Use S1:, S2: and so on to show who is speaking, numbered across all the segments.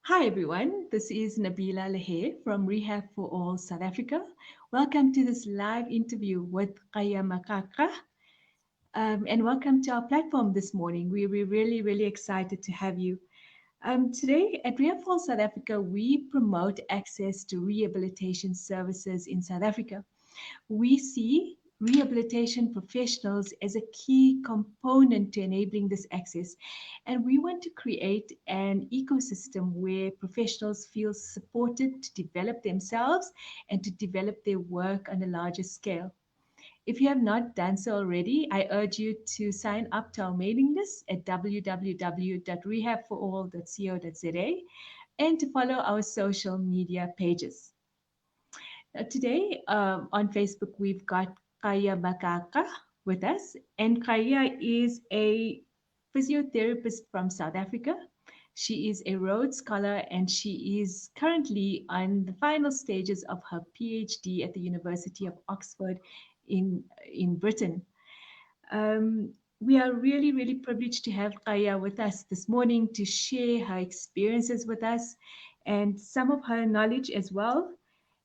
S1: Hi everyone, this is Nabila Lehe from Rehab for All South Africa. Welcome to this live interview with Qhayiya Magaqa, and welcome to our platform this morning. We're really excited to have you. Today at Rehab for All South Africa, we promote access to rehabilitation services in South Africa. We see rehabilitation professionals as a key component to enabling this access. And we want to create an ecosystem where professionals feel supported to develop themselves and to develop their work on a larger scale. If you have not done so already, I urge you to sign up to our mailing list at www.rehabforall.co.za and to follow our social media pages. Today on Facebook, we've got Qhayiya Magaqa with us, and Qhayiya is a physiotherapist from South Africa. She is a Rhodes Scholar and she is currently on the final stages of her PhD at the University of Oxford in Britain. We are really privileged to have Qhayiya with us this morning to share her experiences with us and some of her knowledge as well.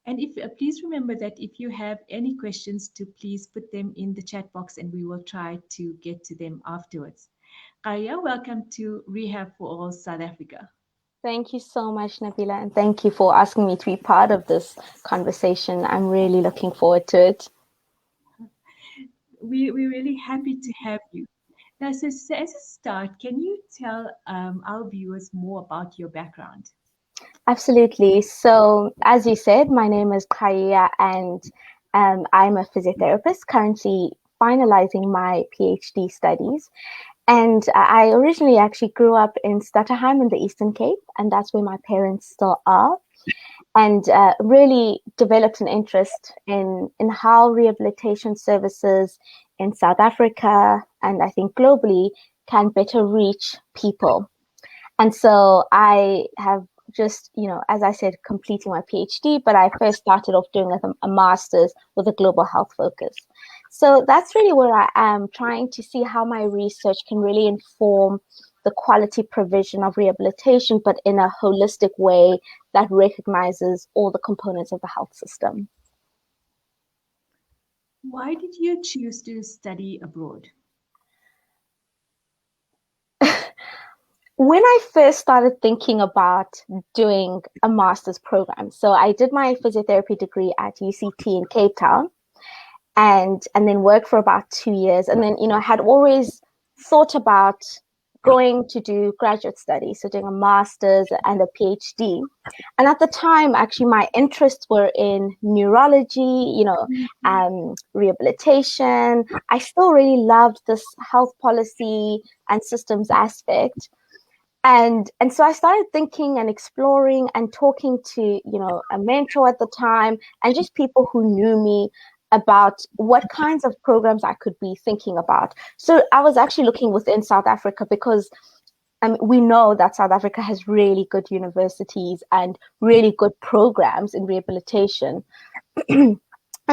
S1: And if please remember that if you have any questions, to please put them in the chat box and we will try to get to them afterwards. Qhayiya, welcome to Rehab for All South Africa.
S2: Thank you so much, Nabila, and thank you for asking me to be part of this conversation. I'm really looking forward to it.
S1: We're really happy to have you. Now, so as a start, can you tell our viewers more about your background?
S2: Absolutely. So, as you said, my name is Qhayiya, and I'm a physiotherapist currently finalizing my PhD studies. And I originally actually grew up in Stutterheim in the Eastern Cape, and that's where my parents still are. And really developed an interest in how rehabilitation services in South Africa and I think globally can better reach people. And so I have just, as I said, completing my PhD, but I first started off doing a master's with a global health focus. So that's really where I am, trying to see how my research can really inform the quality provision of rehabilitation, but in a holistic way that recognizes all the components of the health system.
S1: Why did you choose to study abroad?
S2: When I first started thinking about doing a master's program, so I did my physiotherapy degree at UCT in Cape Town, and then worked for about 2 years, and then I had always thought about going to do graduate studies, so doing a master's and a PhD. And at the time, actually, my interests were in neurology, rehabilitation. I still really loved this health policy and systems aspect. And so I started thinking and exploring and talking to, a mentor at the time and just people who knew me about what kinds of programs I could be thinking about. So I was actually looking within South Africa because we know that South Africa has really good universities and really good programs in rehabilitation. And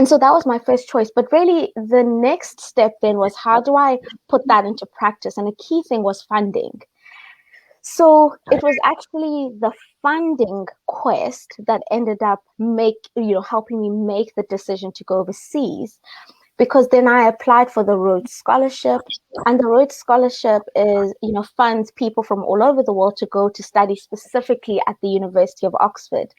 S2: so that was my first choice. But really, the next step then was, how do I put that into practice? And a key thing was funding. So it was actually the funding quest that ended up helping me make the decision to go overseas, because then I applied for the Rhodes Scholarship, and the Rhodes Scholarship is, funds people from all over the world to go to study specifically at the University of Oxford.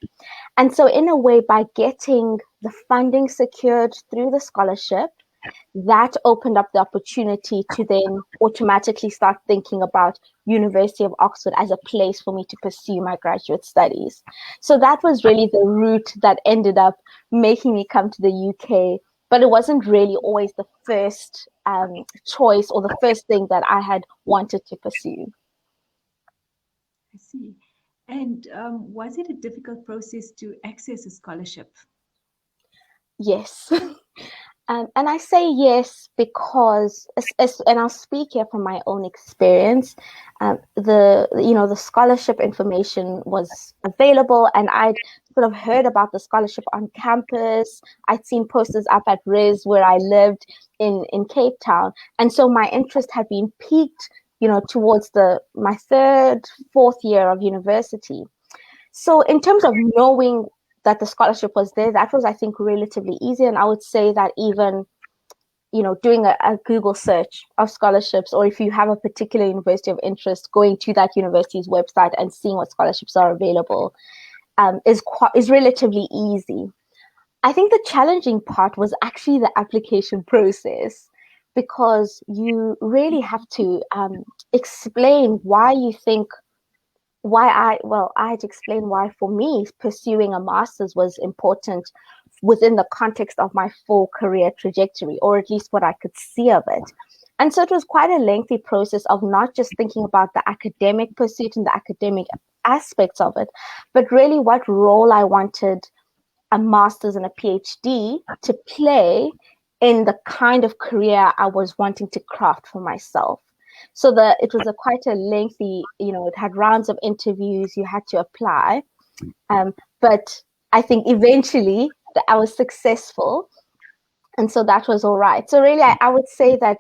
S2: And so in a way, by getting the funding secured through the scholarship, that opened up the opportunity to then automatically start thinking about University of Oxford as a place for me to pursue my graduate studies. So that was really the route that ended up making me come to the UK, but it wasn't really always the first choice or the first thing that I had wanted to pursue.
S1: I see. And was it a difficult process to access a scholarship?
S2: Yes. And I say yes because, and I'll speak here from my own experience. The scholarship information was available, and I'd sort of heard about the scholarship on campus. I'd seen posters up at Res where I lived in Cape Town, and so my interest had been piqued, towards my third, fourth year of university. So in terms of knowing that the scholarship was there, that was, I think, relatively easy. And I would say that even, doing a Google search of scholarships, or if you have a particular university of interest, going to that university's website and seeing what scholarships are available, is relatively easy. I think the challenging part was actually the application process, because you really have to explain why you think I had to explain why for me pursuing a master's was important within the context of my full career trajectory, or at least what I could see of it. And so it was quite a lengthy process of not just thinking about the academic pursuit and the academic aspects of it, but really what role I wanted a master's and a PhD to play in the kind of career I was wanting to craft for myself. So it was quite a lengthy, it had rounds of interviews, you had to apply. But I think eventually I was successful. And so that was all right. So really, I would say that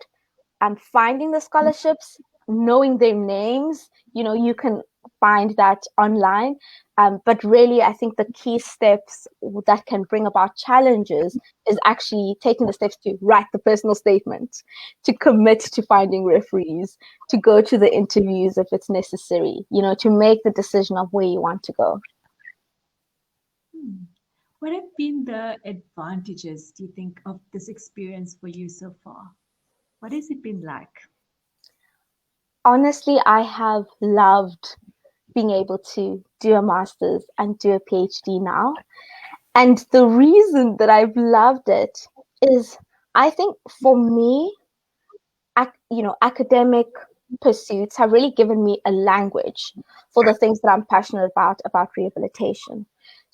S2: finding the scholarships, knowing their names, you can find that online. But really, I think the key steps that can bring about challenges is actually taking the steps to write the personal statement, to commit to finding referees, to go to the interviews if it's necessary, to make the decision of where you want to go.
S1: What have been the advantages, do you think, of this experience for you so far? What has it been like?
S2: Honestly, I have loved being able to do a master's and do a PhD now. And the reason that I've loved it is, I think for me, academic pursuits have really given me a language for the things that I'm passionate about rehabilitation.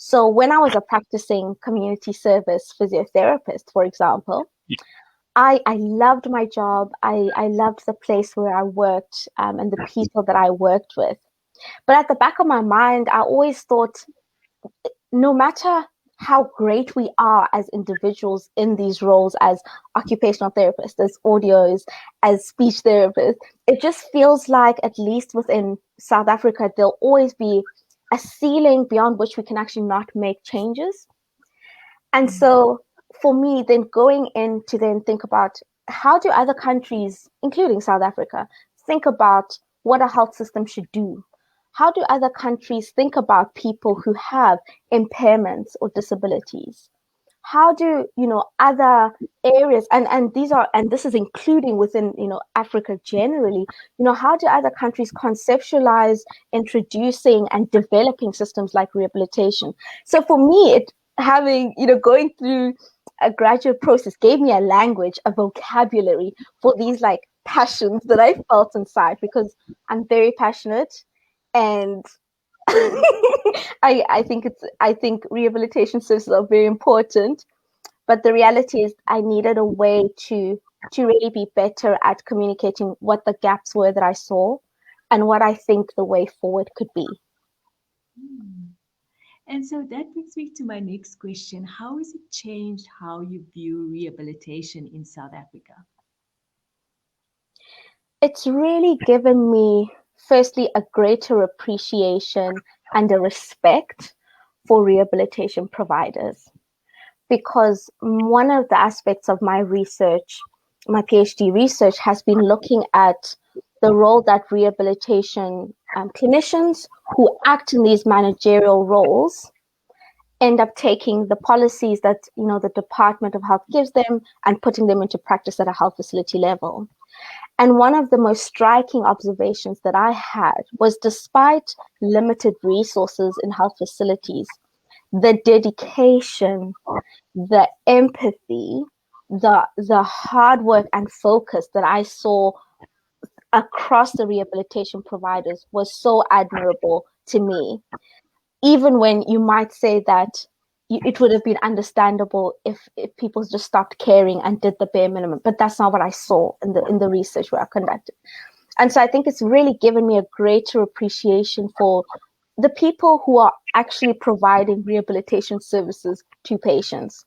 S2: So when I was a practicing community service physiotherapist, for example, I loved my job. I loved the place where I worked, and the people that I worked with. But at the back of my mind, I always thought, no matter how great we are as individuals in these roles as occupational therapists, as audios, as speech therapists, it just feels like, at least within South Africa, there'll always be a ceiling beyond which we can actually not make changes. And so for me, then going in to then think about, how do other countries, including South Africa, think about what a health system should do? How do other countries think about people who have impairments or disabilities? How do other areas, and this is including within Africa generally, how do other countries conceptualize introducing and developing systems like rehabilitation? So for me, going through a graduate process gave me a language, a vocabulary for these like passions that I felt inside, because I'm very passionate. And I think rehabilitation services are very important, but the reality is I needed a way to really be better at communicating what the gaps were that I saw and what I think the way forward could be.
S1: And so that brings me to my next question. How has it changed how you view rehabilitation in South Africa?
S2: It's really given me, firstly, a greater appreciation and a respect for rehabilitation providers, because one of the aspects of my research, my PhD research, has been looking at the role that rehabilitation clinicians who act in these managerial roles end up taking the policies that the Department of Health gives them and putting them into practice at a health facility level. And one of the most striking observations that I had was, despite limited resources in health facilities, the dedication, the empathy, the hard work and focus that I saw across the rehabilitation providers was so admirable to me. Even when you might say that it would have been understandable if people just stopped caring and did the bare minimum, but that's not what I saw in the research where I conducted. And so I think it's really given me a greater appreciation for the people who are actually providing rehabilitation services to patients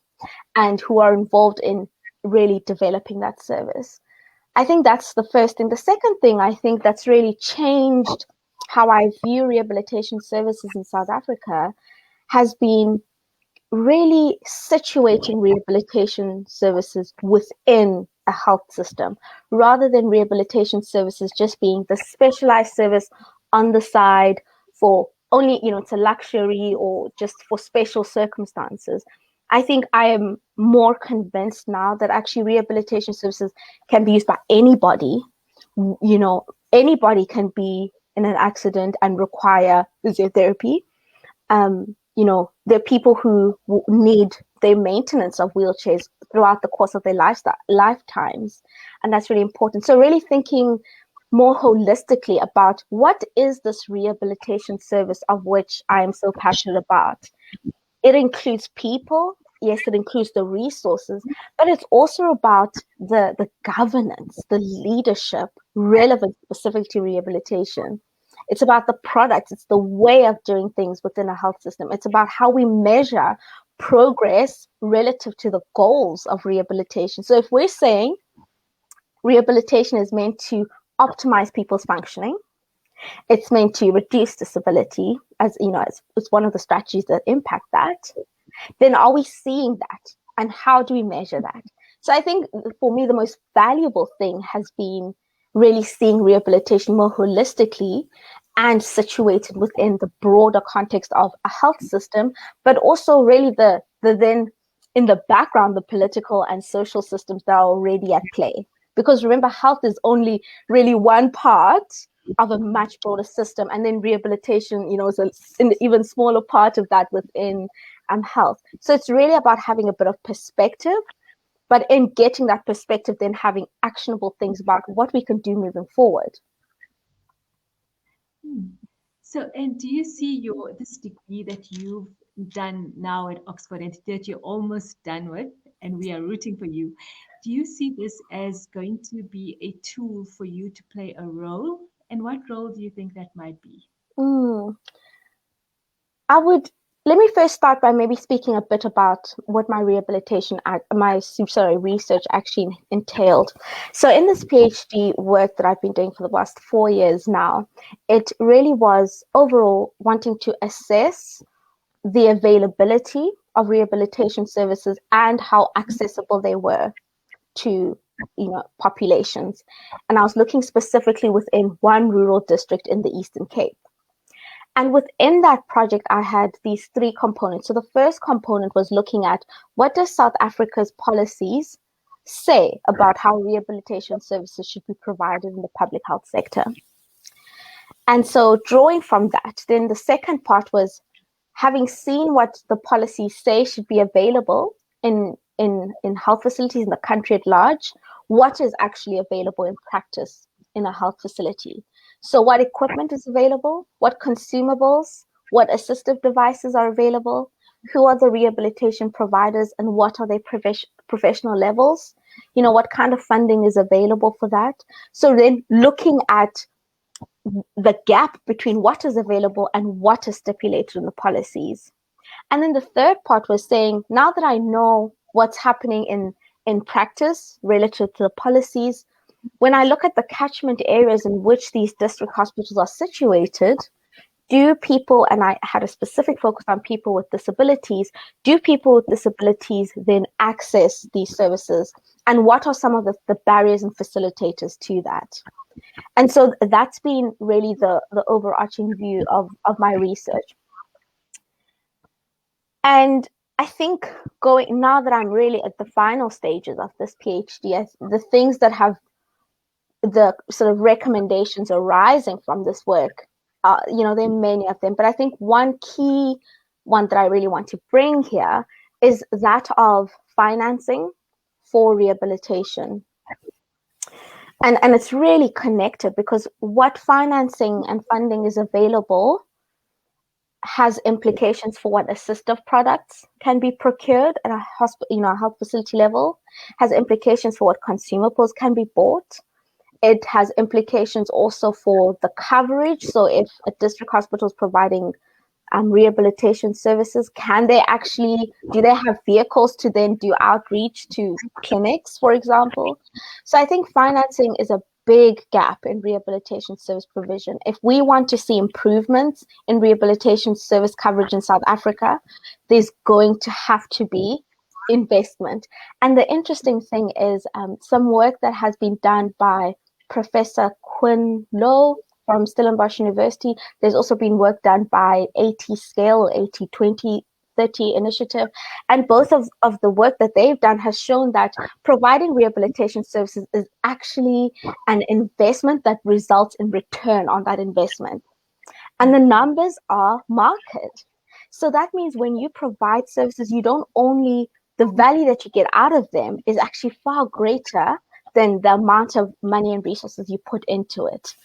S2: and who are involved in really developing that service. I think that's the first thing. The second thing I think that's really changed how I view rehabilitation services in South Africa has been really situating rehabilitation services within a health system rather than rehabilitation services just being the specialized service on the side for only, it's a luxury or just for special circumstances. I think I am more convinced now that actually rehabilitation services can be used by anybody. Anybody can be in an accident and require physiotherapy. There are people who need their maintenance of wheelchairs throughout the course of their lifetimes, and that's really important. So really thinking more holistically about what is this rehabilitation service of which I am so passionate about. It includes people, yes, it includes the resources, but it's also about the governance, the leadership relevant specific to rehabilitation. It's about the products. It's the way of doing things within a health system. It's about how we measure progress relative to the goals of rehabilitation. So if we're saying rehabilitation is meant to optimize people's functioning, it's meant to reduce disability, as it's one of the strategies that impact that, then are we seeing that? And how do we measure that? So I think for me, the most valuable thing has been really seeing rehabilitation more holistically and situated within the broader context of a health system, but also really the then in the background, the political and social systems that are already at play. Because remember, health is only really one part of a much broader system, and then rehabilitation, is an even smaller part of that within health. So it's really about having a bit of perspective, but in getting that perspective, then having actionable things about what we can do moving forward.
S1: So, and do you see this degree that you've done now at Oxford and that you're almost done with, and we are rooting for you? Do you see this as going to be a tool for you to play a role? And what role do you think that might be?
S2: Let me first start by maybe speaking a bit about what my research actually entailed. So in this PhD work that I've been doing for the last 4 years now, it really was overall wanting to assess the availability of rehabilitation services and how accessible they were to populations. And I was looking specifically within one rural district in the Eastern Cape. And within that project, I had these 3 components. So the first component was looking at what does South Africa's policies say about how rehabilitation services should be provided in the public health sector. And so drawing from that, then the second part was having seen what the policies say should be available in health facilities in the country at large, what is actually available in practice in a health facility. So what equipment is available, what consumables, what assistive devices are available, who are the rehabilitation providers, and what are their professional levels, what kind of funding is available for that. So then looking at the gap between what is available and what is stipulated in the policies. And then the third part was saying, now that I know what's happening in practice relative to the policies, when I look at the catchment areas in which these district hospitals are situated, do people, and I had a specific focus on people with disabilities, do people with disabilities then access these services? And what are some of the barriers and facilitators to that? And so that's been really the overarching view of my research. And I think now that I'm really at the final stages of this PhD, the things that have the sort of recommendations arising from this work, there are many of them, but I think one key one that I really want to bring here is that of financing for rehabilitation. And it's really connected, because what financing and funding is available has implications for what assistive products can be procured at a hospital, a health facility level, has implications for what consumables can be bought. It has implications also for the coverage. So if a district hospital is providing rehabilitation services, do they have vehicles to then do outreach to clinics, for example? So I think financing is a big gap in rehabilitation service provision. If we want to see improvements in rehabilitation service coverage in South Africa, there's going to have to be investment. And the interesting thing is some work that has been done by Professor Quinn Lowe from Stellenbosch University. There's also been work done by 80 Scale, 80/20/30 initiative. And both of the work that they've done has shown that providing rehabilitation services is actually an investment that results in return on that investment. And the numbers are market. So that means when you provide services, you don't only, the value that you get out of them is actually far greater than the amount of money and resources you put into it.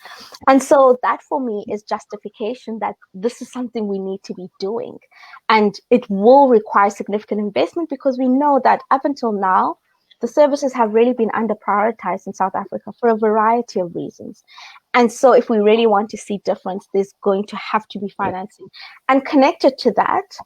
S2: And so that for me is justification that this is something we need to be doing. And it will require significant investment because we know that up until now, the services have really been under prioritized in South Africa for a variety of reasons. And so if we really want to see difference, there's going to have to be financing. And connected to that,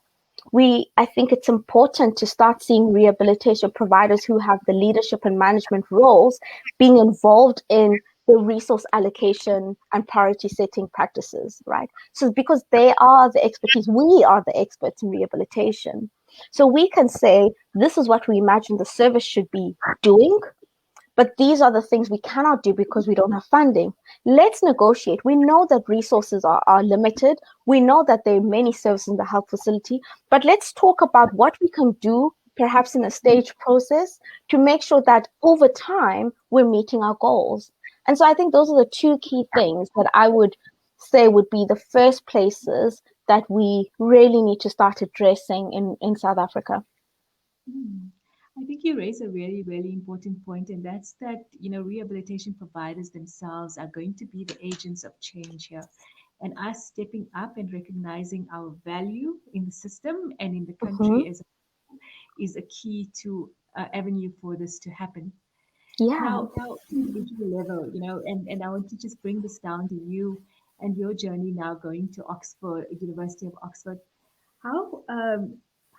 S2: I think it's important to start seeing rehabilitation providers who have the leadership and management roles being involved in the resource allocation and priority setting practices, right? So because they are the expertise, we are the experts in rehabilitation. So we can say, this is what we imagine the service should be doing, but these are the things we cannot do because we don't have funding. Let's negotiate. We know that resources are limited. We know that there are many services in the health facility, but let's talk about what we can do, perhaps in a staged process, to make sure that over time we're meeting our goals. And so I think those are the two key things that I would say would be the first places that we really need to start addressing in South Africa.
S1: I think you raise a really, really important point, and that's that, rehabilitation providers themselves are going to be the agents of change here. And us stepping up and recognizing our value in the system and in the
S2: Mm-hmm.
S1: country is a key to avenue for this to happen.
S2: Yeah.
S1: Now, individual level, and I want to just bring this down to you and your journey now going to Oxford, University of Oxford. How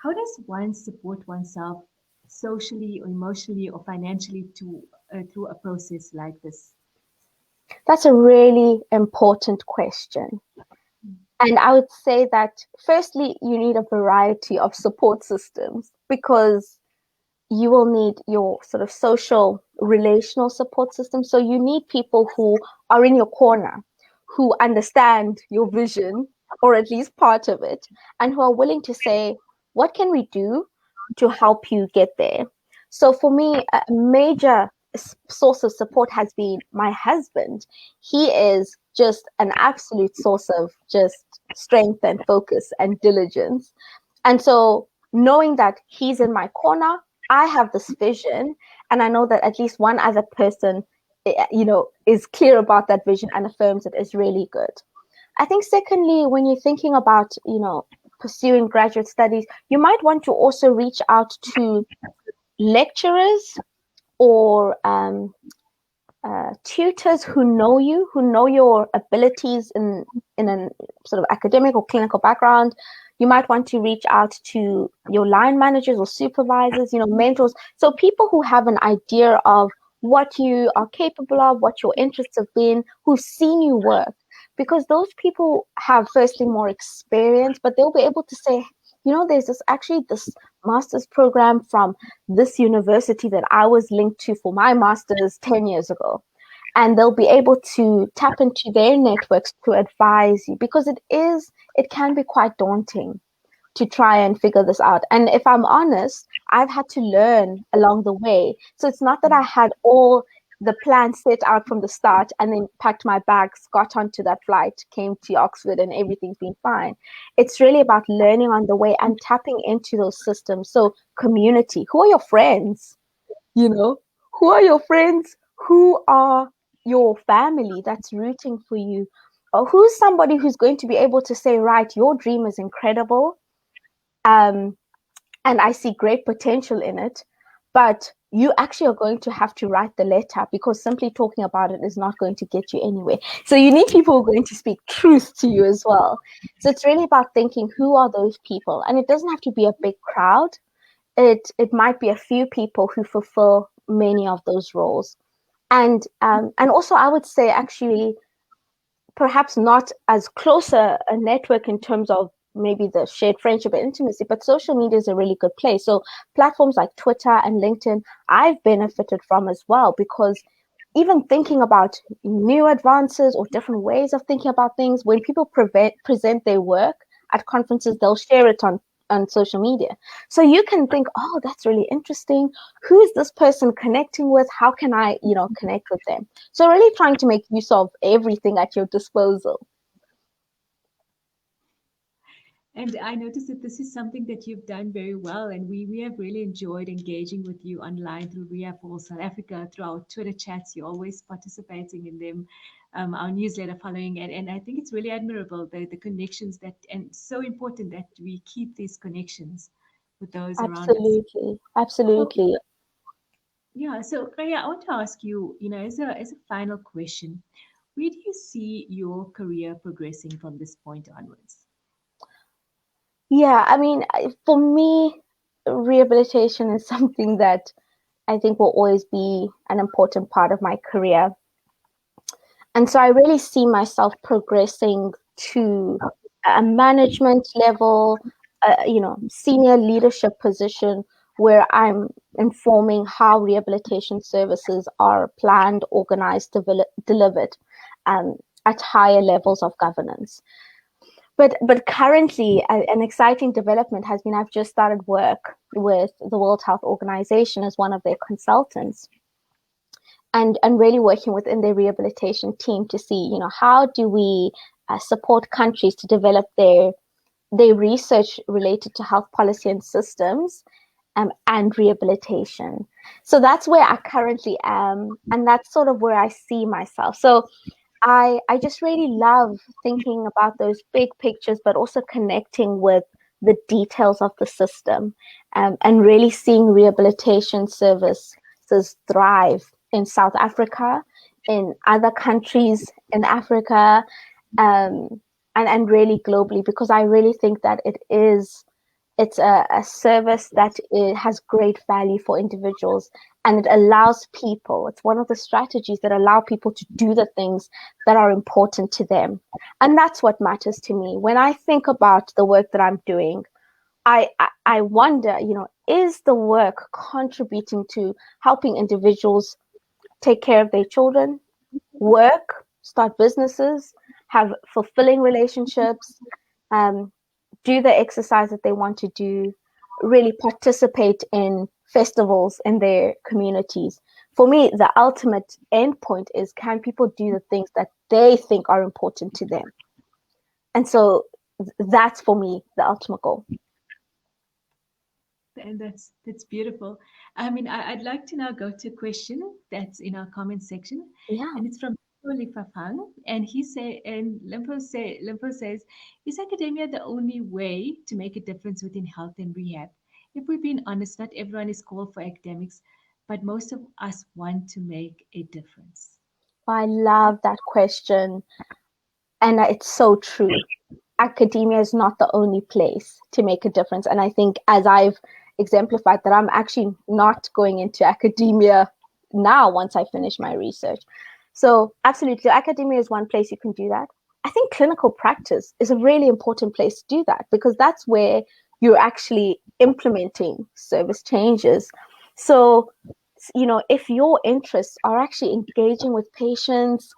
S1: how does one support oneself socially or emotionally or financially to through a process like this?
S2: That's a really important question. And I would say that firstly, you need a variety of support systems because you will need your sort of social relational support system. So you need people who are in your corner, who understand your vision, or at least part of it, and who are willing to say, what can we do to help you get there? So for me, a major source of support has been my husband. He is just an absolute source of just strength and focus and diligence. And so knowing that he's in my corner, I have this vision, and I know that at least one other person, is clear about that vision and affirms it is really good. I think secondly, when you're thinking about, pursuing graduate studies, you might want to also reach out to lecturers or tutors who know you, who know your abilities in a sort of academic or clinical background. You might want to reach out to your line managers or supervisors, mentors. So people who have an idea of what you are capable of, what your interests have been, who've seen you work. Because those people have firstly more experience, but they'll be able to say, there's this master's program from this university that I was linked to for my master's 10 years ago. And they'll be able to tap into their networks to advise you because it can be quite daunting to try and figure this out. And if I'm honest, I've had to learn along the way. So it's not that I had all the plans set out from the start and then packed my bags, got onto that flight, came to Oxford, and everything's been fine. It's really about learning on the way and tapping into those systems. So community, who are your friends? Who are your friends? Who are your family that's rooting for you? Or who's somebody who's going to be able to say, right, your dream is incredible. And I see great potential in it, but you actually are going to have to write the letter because simply talking about it is not going to get you anywhere. So you need people who are going to speak truth to you as well. So it's really about thinking, who are those people? And it doesn't have to be a big crowd. It might be a few people who fulfill many of those roles. And also I would say actually perhaps not as close a network in terms of maybe the shared friendship and intimacy, but social media is a really good place. So platforms like Twitter and LinkedIn, I've benefited from as well, because even thinking about new advances or different ways of thinking about things, when people present their work at conferences, they'll share it on social media. So you can think, oh, that's really interesting. Who is this person connecting with? How can I, connect with them? So really trying to make use of everything at your disposal.
S1: And I noticed that this is something that you've done very well, and we have really enjoyed engaging with you online through Rehab for South Africa, through our Twitter chats. You're always participating in them, our newsletter following, and I think it's really admirable the connections that, and so important that we keep these connections with those around us.
S2: Absolutely,
S1: So
S2: absolutely.
S1: yeah, so Qhayiya, I want to ask you, as a final question, where do you see your career progressing from this point onwards?
S2: Yeah, I mean, for me, rehabilitation is something that I think will always be an important part of my career. And so I really see myself progressing to a management level, senior leadership position where I'm informing how rehabilitation services are planned, organized, delivered um, at higher levels of governance. But currently, an exciting development has been I've just started work with the World Health Organization as one of their consultants, and really working within their rehabilitation team to see, how do we support countries to develop their research related to health policy and systems, and rehabilitation. So that's where I currently am, and that's sort of where I see myself. So I just really love thinking about those big pictures, but also connecting with the details of the system, and really seeing rehabilitation services thrive in South Africa, in other countries in Africa, and really globally, because I really think that it's a service that has great value for individuals, and it allows people, it's one of the strategies that allow people to do the things that are important to them. And that's what matters to me. When I think about the work that I'm doing, I wonder, is the work contributing to helping individuals take care of their children, work, start businesses, have fulfilling relationships, um, do the exercise that they want to do, really participate in festivals in their communities. For me, the ultimate end point is, can people do the things that they think are important to them? And so that's for me the ultimate goal.
S1: And that's beautiful. I mean, I'd like to now go to a question that's in our comment section,
S2: Yeah.
S1: and it's from Lifafang, and Limpo says, "Is academia the only way to make a difference within health and rehab? If we're being honest, not everyone is called for academics, but most of us want to make a difference."
S2: I love that question. And it's so true. Academia is not the only place to make a difference. And I think, as I've exemplified, that I'm actually not going into academia now once I finish my research. So absolutely, academia is one place you can do that. I think clinical practice is a really important place to do that, because that's where you're actually implementing service changes. So, if your interests are actually engaging with patients,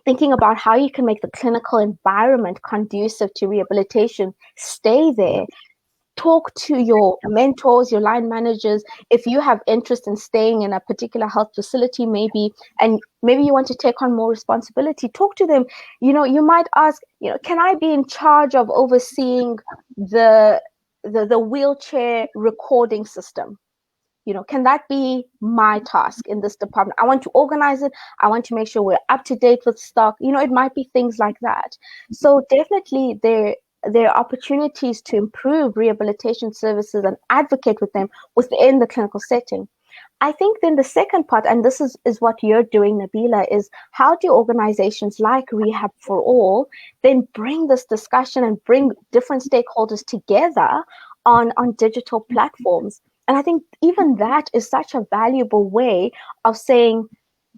S2: thinking about how you can make the clinical environment conducive to rehabilitation, stay there. Talk to your mentors, your line managers. If you have interest in staying in a particular health facility, and maybe you want to take on more responsibility, talk to them. You might ask, can I be in charge of overseeing the wheelchair recording system? Can that be my task in this department? I want to organize it. I want to make sure we're up to date with stock. It might be things like that. So definitely there are opportunities to improve rehabilitation services and advocate with them within the clinical setting. I think then the second part, and this is what you're doing, Nabila, is how do organizations like Rehab for All then bring this discussion and bring different stakeholders together on digital platforms? And I think even that is such a valuable way of saying,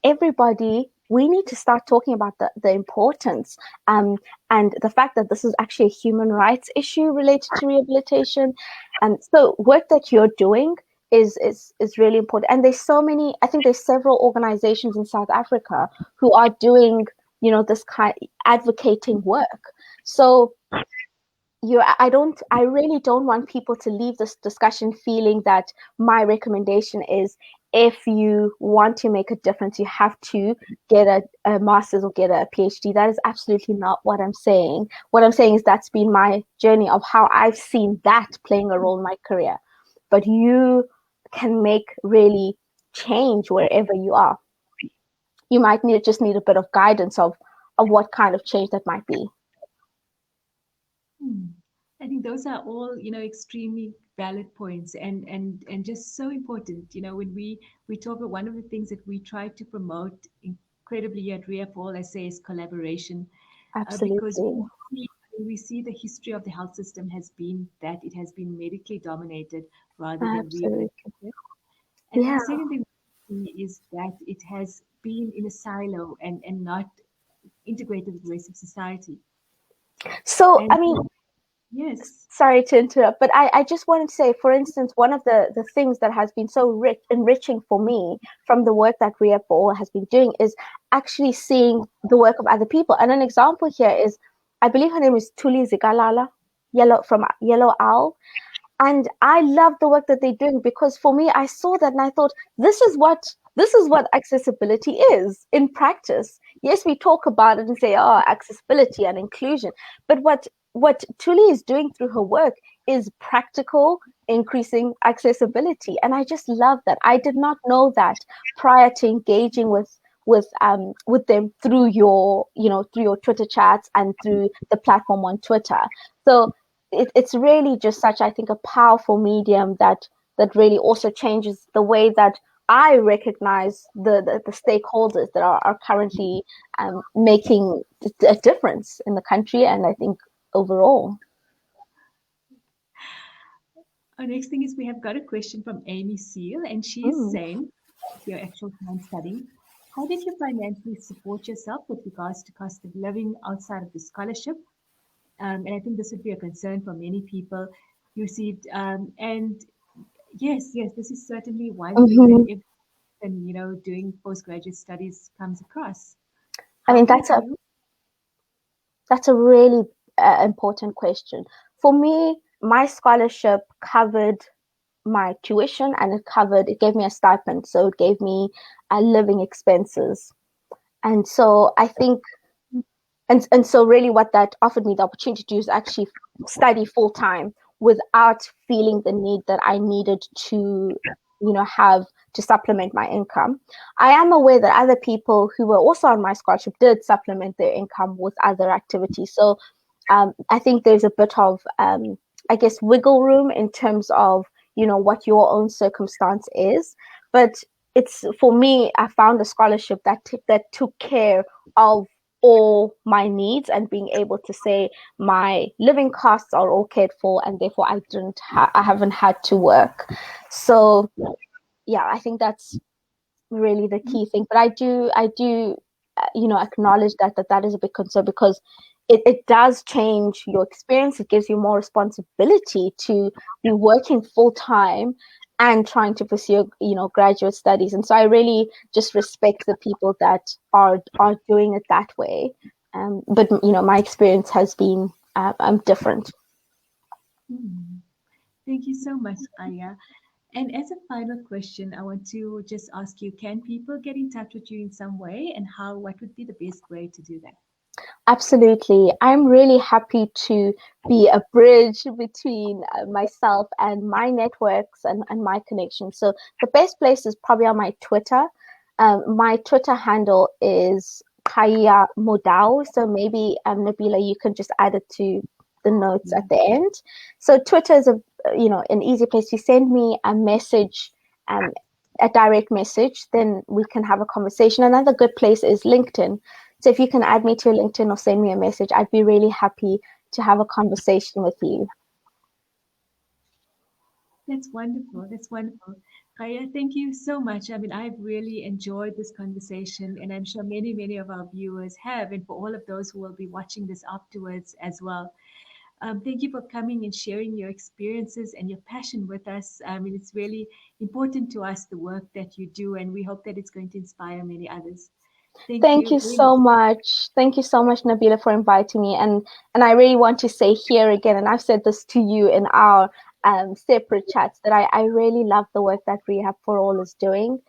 S2: everybody, we need to start talking about the importance and the fact that this is actually a human rights issue related to rehabilitation. And so work that you're doing is really important. And there's so many, I think there's several organizations in South Africa who are doing, this kind advocating work. So I really don't want people to leave this discussion feeling that my recommendation is, if you want to make a difference, you have to get a master's or get a PhD. That is absolutely not what I'm saying. What I'm saying is that's been my journey of how I've seen that playing a role in my career. But you can make really change wherever you are. You might just need a bit of guidance of what kind of change that might be.
S1: I think those are all, extremely valid points and just so important. When we talk about, one of the things that we try to promote incredibly at Rehab, all I say is collaboration, because
S2: Absolutely.
S1: we see the history of the health system has been that it has been medically dominated rather than
S2: Absolutely.
S1: rehabilitative. And then
S2: Yeah.
S1: the second thing we see is that it has been in a silo and not integrated with the rest of society.
S2: So,
S1: And
S2: I mean,
S1: yes.
S2: sorry to interrupt, but I just wanted to say, for instance, one of the things that has been so enriching for me from the work that Rehab for All has been doing is actually seeing the work of other people. And an example here is, I believe her name is Tuli Zigalala, from Yellow Owl. And I love the work that they're doing, because for me, I saw that and I thought, this is what accessibility is in practice. Yes, we talk about it and say, oh, accessibility and inclusion, but what Tuli is doing through her work is practical, increasing accessibility. And I just love that. I did not know that prior to engaging with them through through your Twitter chats and through the platform on Twitter. So it's really just such, I think, a powerful medium that really also changes the way that I recognize the stakeholders that are currently making a difference in the country, and I think overall.
S1: Our next thing is, we have got a question from Amy Seal, and she is
S2: Mm.
S1: saying, with your actual time studying, how did you financially support yourself with regards to cost of living outside of the scholarship? And I think this would be a concern for many people. You received, and yes, this is certainly one thing that
S2: Mm-hmm.
S1: everyone, doing postgraduate studies comes across.
S2: I
S1: How
S2: mean,
S1: did you?
S2: that's a really important question. For me, my scholarship covered my tuition, and it gave me a stipend, so it gave me living expenses. And so I think, and so really what that offered me the opportunity to do is actually study full time without feeling the need that I needed to, have to supplement my income. I am aware that other people who were also on my scholarship did supplement their income with other activities. So I think there's a bit of, I guess, wiggle room in terms of, what your own circumstance is. But it's, for me, I found a scholarship that took care of all my needs, and being able to say my living costs are all cared for, and therefore I haven't had to work. So yeah, I think that's really the key thing. But I do acknowledge that is a big concern, because it does change your experience. It gives you more responsibility to be working full time and trying to pursue graduate studies. And so I really just respect the people that are doing it that way. But my experience has been different.
S1: Hmm. Thank you so much, Aya. And as a final question, I want to just ask you, can people get in touch with you in some way, and what would be the best way to do that?
S2: Absolutely. I'm really happy to be a bridge between myself and my networks and my connections. So the best place is probably on my Twitter. My Twitter handle is Qhayiya Modao. So maybe, Nabila, you can just add it to the notes at the end. So Twitter is an easy place to send me a message, um, a direct message. Then we can have a conversation. Another good place is LinkedIn. So if you can add me to your LinkedIn or send me a message, I'd be really happy to have a conversation with you.
S1: That's wonderful. That's wonderful. Kaya, thank you so much. I mean, I've really enjoyed this conversation, and I'm sure many, many of our viewers have, and for all of those who will be watching this afterwards as well. Thank you for coming and sharing your experiences and your passion with us. I mean, it's really important to us, the work that you do, and we hope that it's going to inspire many others. Thank
S2: Thank
S1: you
S2: you
S1: very much.
S2: so much. Thank you so much, Nabila, for inviting me. And I really want to say here again, and I've said this to you in our separate chats, that I really love the work that Rehab for All is doing.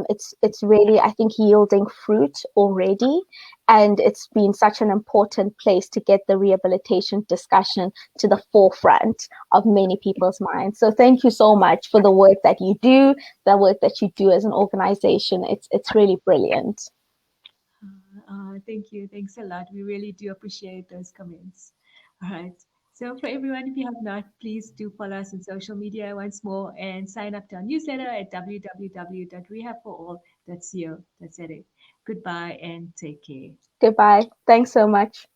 S2: It's really, I think, yielding fruit already, and it's been such an important place to get the rehabilitation discussion to the forefront of many people's minds. So thank you so much for the work that you do, the work that you do as an organization. It's really brilliant.
S1: Thank you. Thanks a lot. We really do appreciate those comments. All right. So, for everyone, if you have not, please do follow us on social media once more and sign up to our newsletter at www.rehabforall.co.za. Goodbye and take care.
S2: Goodbye. Thanks so much.